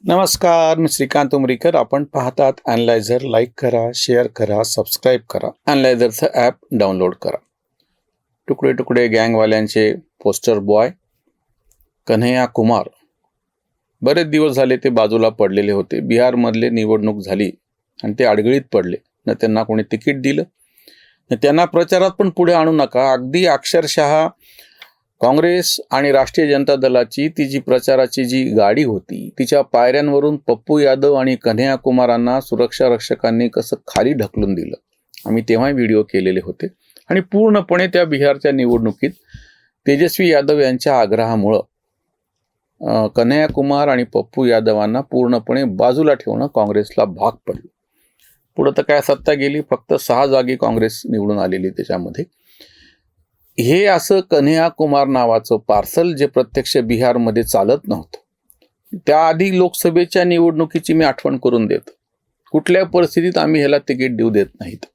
नमस्कार, मी श्रीकांत उमरीकर. आपण पाहतात ॲनलायझर. लाईक करा, शेअर करा, सबस्क्राईब करा. ॲनलायझरचं ॲप डाउनलोड करा. तुकडे तुकडे गँगवाल्यांचे पोस्टर बॉय कन्हैया कुमार बरेच दिवस झाले ते बाजूला पडलेले होते. बिहारमधले निवडणूक झाली आणि ते अडगळीत पडले. न त्यांना कोणी तिकीट दिलं, न त्यांना प्रचारात पण पुढे आणू नका. अगदी अक्षरशः काँग्रेस आणि राष्ट्रीय जनता दलाची ती जी प्रचाराची जी गाडी होती तिच्या पायऱ्यांवरून पप्पू यादव आणि कन्हैया कुमारांना सुरक्षा रक्षकांनी कसं खाली ढकलून दिलं. आम्ही तेव्हा व्हिडिओ केलेले होते. आणि पूर्णपणे त्या बिहारच्या निवडणुकीत तेजस्वी यादव यांच्या आग्रहामुळं कन्हैया कुमार आणि पप्पू यादवांना पूर्णपणे बाजूला ठेवणं काँग्रेसला भाग पडलं. पुढं तर काय सत्ता गेली, फक्त 6 जागी काँग्रेस निवडून आलेली त्याच्यामध्ये. हे असं कन्हैया कुमार नावाचं पार्सल जे प्रत्यक्ष बिहारमध्ये चालत नव्हतं. त्याआधी लोकसभेच्या निवडणुकीची मी आठवण करून देतो. कुठल्या परिस्थितीत आम्ही ह्याला तिकीट देऊ देत नाहीत.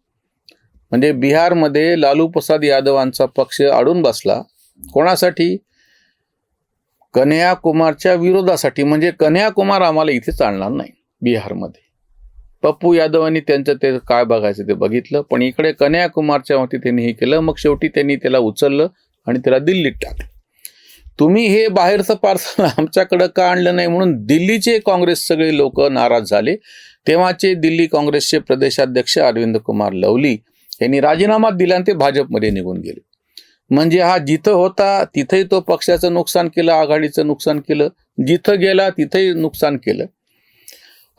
म्हणजे बिहारमध्ये लालू प्रसाद यादवांचा पक्ष अडून बसला. कोणासाठी? कन्हैया कुमारच्या विरोधासाठी. म्हणजे कन्हैया कुमार आम्हाला इथे चालणार नाही बिहारमध्ये. पप्पू यादवांनी त्यांचं ते काय बघायचं ते बघितलं, पण इकडे कन्हैया कुमारच्या वरती त्यांनी हे केलं. मग शेवटी त्यांनी त्याला उचललं आणि त्याला दिल्लीत टाकलं. तुम्ही हे बाहेरचं पार्सल आमच्याकडं का आणलं नाही म्हणून दिल्लीचे काँग्रेस सगळे लोक नाराज झाले. तेव्हाचे दिल्ली काँग्रेसचे प्रदेशाध्यक्ष अरविंद कुमार लवली यांनी राजीनामा दिला आणि ते भाजपमध्ये निघून गेले. म्हणजे हा जिथं होता तिथंही तो पक्षाचं नुकसान केलं, आघाडीचं नुकसान केलं, जिथं गेला तिथंही नुकसान केलं.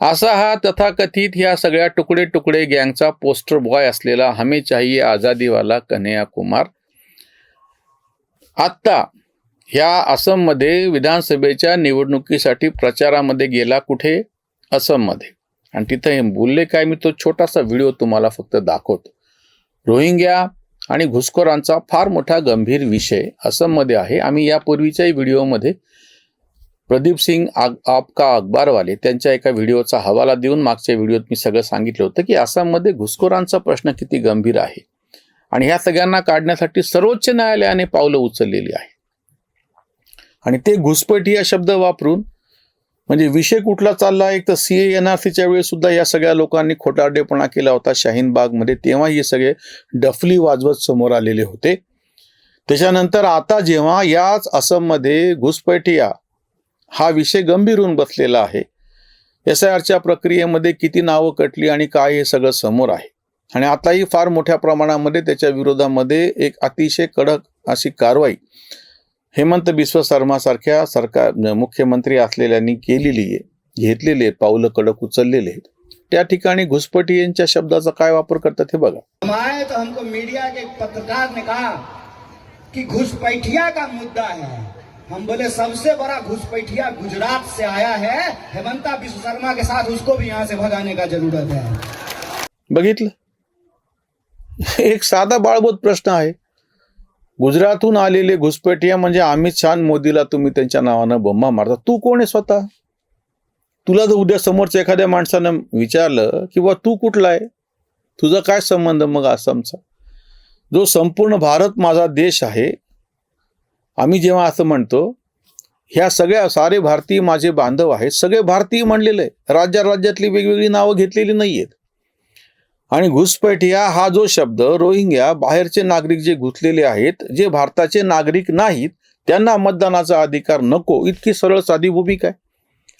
असा हा तथाकथित ह्या सगळ्या तुकडे तुकडे गँगचा पोस्टर बॉय असलेला हमें चाहिए आझादीवाला कन्हैया कुमार आत्ता ह्या आसाममध्ये विधानसभेच्या निवडणुकीसाठी प्रचारामध्ये गेला. कुठे? आसाममध्ये. आणि तिथं हे बोलले काय, मी तो छोटासा व्हिडिओ तुम्हाला फक्त दाखवतो. रोहिंग्या आणि घुसखोरांचा फार मोठा गंभीर विषय आसाममध्ये आहे. आम्ही यापूर्वीच्याही व्हिडिओमध्ये प्रदीप सिंग आपका अखबारवाले त्यांच्या एका व्हिडिओचा हवाला देऊन मागच्या व्हिडिओत मी सगळं सांगितलं होतं की आसाममध्ये घुसखोरांचा प्रश्न किती गंभीर आहे आणि ह्या सगळ्यांना काढण्यासाठी सर्वोच्च न्यायालयाने पावलं उचललेली आहे. आणि ते घुसपैठी या शब्द वापरून म्हणजे विषय कुठला चालला. एक तर CA-NRCच्या वेळेस सुद्धा या सगळ्या लोकांनी खोटारडेपणा केला होता शाहीन बागमध्ये. तेव्हा हे सगळे डफली वाजवत समोर आलेले होते. त्याच्यानंतर आता जेव्हा याच आसाममध्ये घुसपैठिया हा विषय गंभीर होऊन बसलेला आहे. SIRच्या प्रक्रियेमध्ये किती नावं कटली आणि काय हे सगळं समोर आहे. आणि आताही फार मोठ्या प्रमाणामध्ये त्याच्या विरोधामध्ये एक अतिशय कडक अशी कारवाई हेमंत बिस्व शर्मासारख्या सरकार मुख्यमंत्री असलेल्यांनी केलेली आहे. घेतलेले आहेत पावलं, कडक उचललेले आहेत. त्या ठिकाणी घुसपैठियांच्या शब्दाचा काय वापर करतात हे बघा. तो हमको मीडिया के पत्रकार ने कहा कि घुसपैठिया का मुद्दा है. हम बोले सबसे बड़ा घुसपैठिया गुजरात से आया है. हेमंता बिस्व शर्मा के साथ उसको भी यहाँ से भगाने का जरूरत है. बघितलं, एक साधा बाळबोध प्रश्न आहे. गुजरातहून आलेले घुसपैठिया म्हणजे अमित शहा मोदीला तुम्ही त्यांच्या नावानं बोंबा मारता. तू कोण आहे स्वतः? तुला जर उद्या समोरच्या एखाद्या माणसानं विचारलं की बा तू कुठला आहे, तुझा काय संबंध मग आसामचा? जो संपूर्ण भारत माझा देश आहे. आम्ही जेव्हा असं म्हणतो ह्या सगळ्या सारे भारतीय माझे बांधव आहेत, सगळे भारतीय म्हणलेलं आहे. राज्यातली वेगवेगळी नावं घेतलेली नाही आहेत. आणि घुसपैठिया हा जो शब्द, रोहिंग्या बाहेरचे नागरिक जे घुसलेले आहेत, जे भारताचे नागरिक नाहीत, त्यांना मतदानाचा अधिकार नको, इतकी सरळ साधी भूमिका आहे.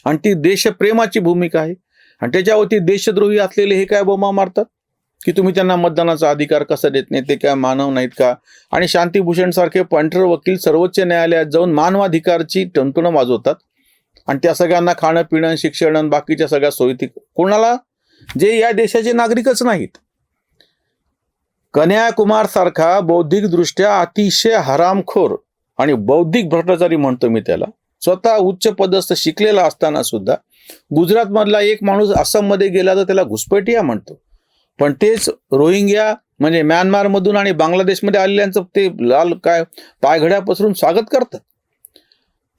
आणि ती देशप्रेमाची भूमिका आहे. आणि त्याच्यावरती देशद्रोही असलेले हे काय बोंबा मारतात की तुम्ही त्यांना मतदानाचा अधिकार कसा देत नाही, ते काय मानव नाहीत का? आणि शांतीभूषण सारखे पंढर वकील सर्वोच्च न्यायालयात जाऊन मानवाधिकारची टणटणं वाजवतात. आणि त्या सगळ्यांना खाणं पिणं शिक्षण बाकीच्या सगळ्या सोयी कोणाला? जे या देशाचे नागरिकच नाहीत. कन्हैया कुमार सारखा बौद्धिकदृष्ट्या अतिशय हरामखोर आणि बौद्धिक भ्रष्टाचारी म्हणतो मी त्याला, स्वतः उच्च पदस्थ शिकलेला असताना सुद्धा गुजरातमधला एक माणूस आसाममध्ये गेला तर त्याला घुसपैठिया म्हणतो. पण तेच रोहिंग्या म्हणजे म्यानमारमधून आणि बांगलादेशमध्ये आलेल्यांचं ते लाल काय पायघड्या पसरून स्वागत करतात.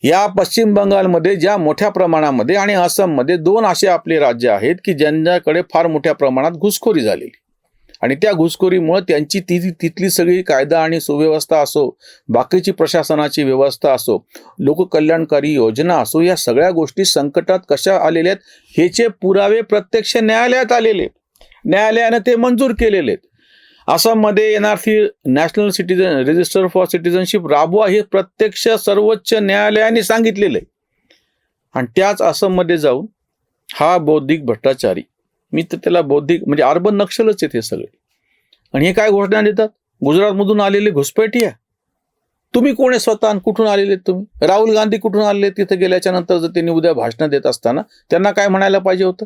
या पश्चिम बंगालमध्ये ज्या मोठ्या प्रमाणामध्ये आणि आसाममध्ये 2 असे आपले राज्य आहेत की ज्यांच्याकडे फार मोठ्या प्रमाणात घुसखोरी झालेली. आणि त्या घुसखोरीमुळे त्यांची तिथली सगळी कायदा आणि सुव्यवस्था असो, बाकीची प्रशासनाची व्यवस्था असो, लोककल्याणकारी योजना असो, या सगळ्या गोष्टी संकटात कशा आलेल्या आहेत ह्याचे पुरावे प्रत्यक्ष न्यायालयात आलेले, न्यायालयानं ते मंजूर केलेले आहेत. आसाममध्ये NRC national citizen register for citizenship राबवा हे प्रत्यक्ष सर्वोच्च न्यायालयाने सांगितलेलं आहे. आणि त्याच आसाममध्ये जाऊन हा बौद्धिक भ्रष्टाचारी, मी तर त्याला बौद्धिक म्हणजे अर्बन नक्षलच आहेत हे सगळे, आणि हे काय घोषणा देतात, गुजरातमधून आलेले घुसपैठिया. तुम्ही कोण आहे स्वतः आणि कुठून आलेले तुम्ही? राहुल गांधी कुठून आलेले? तिथे गेल्याच्या नंतर जर त्यांनी उद्या भाषणं देत असताना त्यांना काय म्हणायला पाहिजे होतं?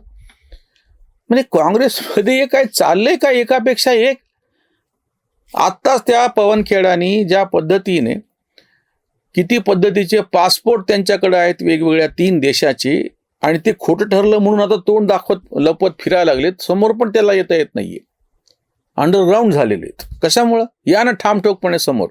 म्हणजे काँग्रेसमध्ये काय चाललंय का एकापेक्षा एक. आत्ताच त्या पवन खेडानी ज्या पद्धतीने किती पद्धतीचे पासपोर्ट त्यांच्याकडे आहेत वेगवेगळ्या 3 देशाचे, आणि ते खोटं ठरलं म्हणून आता तोंड दाखवत लपत फिरायला लागलेत, समोर पण त्याला येता येत नाहीये, अंडरग्राऊंड झालेले आहेत. कशामुळं? या ना ठामठोकपणे समोर.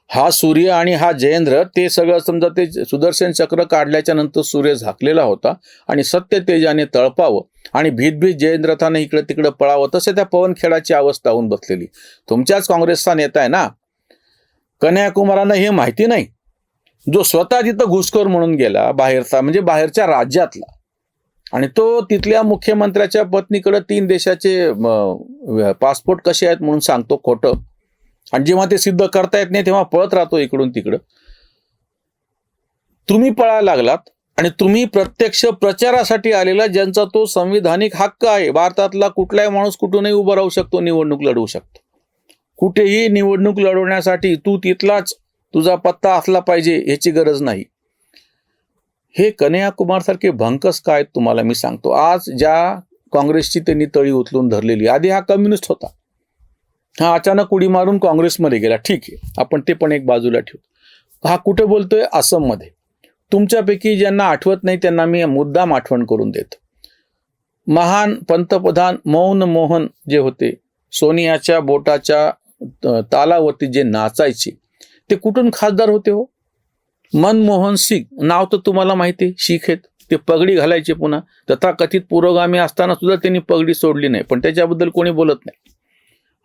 हा सूर्य आणि हा जयेंद्र, ते सगळं समजा ते सुदर्शन चक्र काढल्याच्या नंतर सूर्य झाकलेला होता आणि सत्य तेजाने तळपावं आणि भीतभीत जयेंद्रथाने इकडे तिकडे पळावं, तसे त्या पवन खेडाची अवस्था होऊन बसलेली. तुमच्याच काँग्रेसचा नेता आहे ना कन्याकुमारांना हे माहिती नाही, जो स्वतः तिथं घुसखोर म्हणून गेला बाहेरचा, म्हणजे बाहेरच्या राज्यातला, आणि तो तिथल्या मुख्यमंत्र्याच्या पत्नीकडे 3 देशाचे पासपोर्ट कसे आहेत म्हणून सांगतो खोटं, आणि जेव्हा ते सिद्ध करता येत नाही तेव्हा पळत राहतो इकडून तिकडं. तुम्ही पळायला लागलात आणि तुम्ही प्रत्यक्ष प्रचारासाठी आलेला, ज्यांचा तो संविधानिक हक्क आहे. भारतातला कुठलाही माणूस कुठूनही उभा राहू शकतो, निवडणूक लढवू शकतो. कुठेही निवडणूक लढवण्यासाठी तू तिथलाच तुझा पत्ता असला पाहिजे याची गरज नाही. हे कन्हैयाकुमार सारखे भंकस काय तुम्हाला मी सांगतो. आज ज्या काँग्रेसची त्यांनी तळी उचलून धरलेली, आधी हा कम्युनिस्ट होता, हा अचानक उडी मारून काँग्रेसमध्ये गेला, ठीक आहे, आपण ते पण एक बाजूला ठेवू. हा कुठे बोलतोय? आसाममध्ये. तुमच्यापैकी ज्यांना आठवत नाही त्यांना मी मुद्दाम आठवण करून देतो. महान पंतप्रधान मनमोहन जे होते, सोनियाच्या बोटाच्या तालावरती जे नाचायचे, ते कुठून खासदार होते हो? मनमोहन सिंग नाव तर तुम्हाला माहिती आहे, शीख आहेत ते, पगडी घालायचे पुन्हा, तथाकथित पुरोगामी असताना सुद्धा त्यांनी पगडी सोडली नाही, पण त्याच्याबद्दल कोणी बोलत नाही.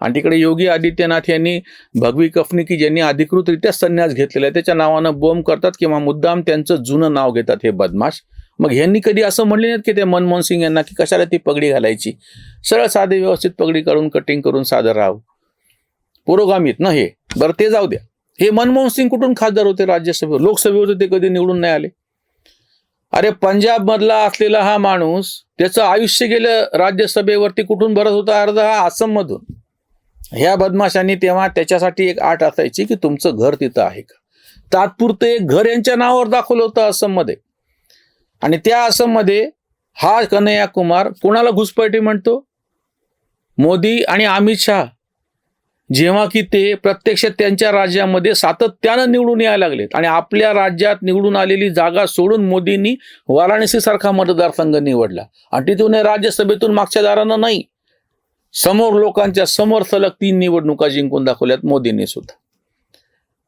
आणि तिकडे योगी आदित्यनाथ यांनी भगवी कफनी की ज्यांनी अधिकृतरित्या संन्यास घेतलेला आहे त्याच्या नावानं बोंब करतात किंवा मुद्दाम त्यांचं जुनं नाव घेतात हे बदमाश. मग ह्यांनी कधी असं म्हणले नाहीत की ते मनमोहन सिंग यांना की कशाला ती पगडी घालायची, सरळ साधे व्यवस्थित पगडी काढून कटिंग करून सादर राहावं, पुरोगामीत ना हे. बरं ते जाऊ द्या, हे मनमोहन सिंग कुठून खासदार होते राज्यसभेवर? लोकसभेवर ते कधी निवडून नाही आले. अरे पंजाब मधला असलेला हा माणूस, त्याचं आयुष्य गेलं राज्यसभेवरती, कुठून भरत होता? अर्धा हा आसाम मधून. ह्या बदमाशांनी तेव्हा त्याच्यासाठी एक आट असायची की तुमचं घर तिथं आहे का, तात्पुरतं एक घर यांच्या नावावर दाखवलं होतं आसाममध्ये. आणि त्या आसाममध्ये हा कन्हैयाकुमार कोणाला घुसपैठी म्हणतो? मोदी आणि अमित शहा, जेव्हा की ते प्रत्यक्ष त्यांच्या राज्यामध्ये सातत्यानं निवडून यायला लागलेत, आणि आपल्या राज्यात निवडून आलेली जागा सोडून मोदींनी वाराणसी सारखा मतदारसंघ निवडला, आणि तिथून राज्यसभेतून मागच्या दारानं नाही, समोर लोकांच्या समोर सलग 3 निवडणुका जिंकून दाखवल्यात मोदींनी सुद्धा.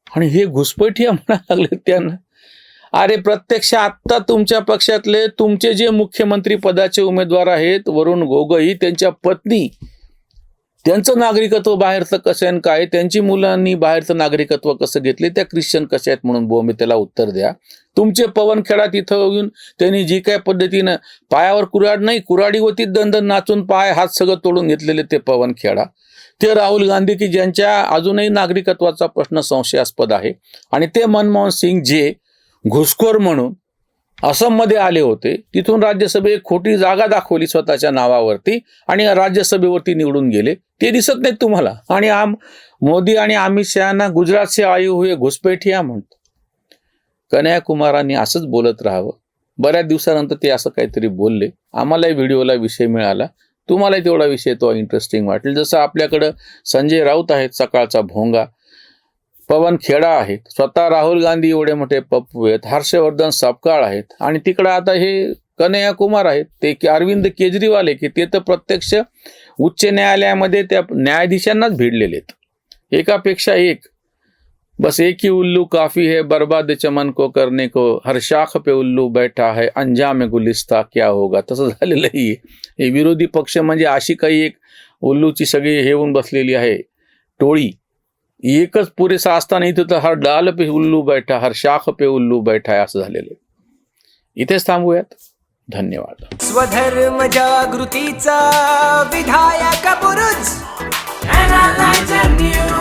आणि हे घुसपैठिया म्हणायला लागले त्यांना. अरे प्रत्यक्ष आत्ता तुमच्या पक्षातले तुमचे जे मुख्यमंत्री पदाचे उमेदवार आहेत, वरुण गोगोई, त्यांच्या पत्नी, त्यांचं नागरिकत्व बाहेरचं कसं आहे काय, त्यांची मुलांनी बाहेरचं नागरिकत्व कसं घेतले, त्या ख्रिश्चन कशा आहेत म्हणून बोंबे त्याला उत्तर द्या. तुमचे पवन खेडा तिथं येऊन त्यांनी जी काय पद्धतीनं पायावर कुऱ्हाड नाही, कुऱ्हाडीवरती दंदन नाचून पाय हात सगळं तोडून घेतलेले ते पवन खेडा, ते राहुल गांधी की ज्यांच्या अजूनही नागरिकत्वाचा प्रश्न संशयास्पद आहे, आणि ते मनमोहन सिंग जे घुसखोर म्हणून आसाममध्ये आले होते, तिथून राज्यसभेत खोटी जागा दाखवली स्वतःच्या नावावरती आणि राज्यसभेवरती निवडून गेले, ते दिसत नाहीत तुम्हाला. आणि मोदी आणि अमित शहाना गुजरात से आए हुए घुसपैठिया म्हणतो. कन्हैयाकुमारांनी असंच बोलत राहावं. बऱ्याच दिवसानंतर ते असं काहीतरी बोलले, आम्हालाही व्हिडिओला विषय मिळाला, तुम्हालाही तेवढा विषय तो इंटरेस्टिंग वाटेल. जसं आपल्याकडं संजय राऊत आहेत, सकाळचा भोंगा, पवन खेडा आहेत, स्वतः राहुल गांधी एवढे मोठे पप्पू आहेत, हर्षवर्धन सपकाळ आहेत, आणि तिकडं आता हे कन्हैयाकुमार आहेत, ते अरविंद केजरीवाल आहे की ते तर प्रत्यक्ष उच्च न्यायालयामध्ये त्या न्यायाधीशांनाच भिडलेले आहेत, एकापेक्षा एक. बस एक ही उल्लू काफी है बर्बाद चमन को करने को, हर शाख पे उल्लू बैठा है अंजाम गुलिस्ता क्या होगा, तसं झालेलं आहे. हे विरोधी पक्ष म्हणजे अशी काही एक उल्लूची सगळी हे होऊन बसलेली आहे टोळी, एकच पुरेसा असताना इथं तर हर डाल पे उल्लू बैठा, हर शाख पे उल्लू बैठा आहे असं झालेलं आहे. इथेच थांबूयात. धन्यवाद. स्वधर्म जागृतीचा विधायक बुरुज Analyzer News.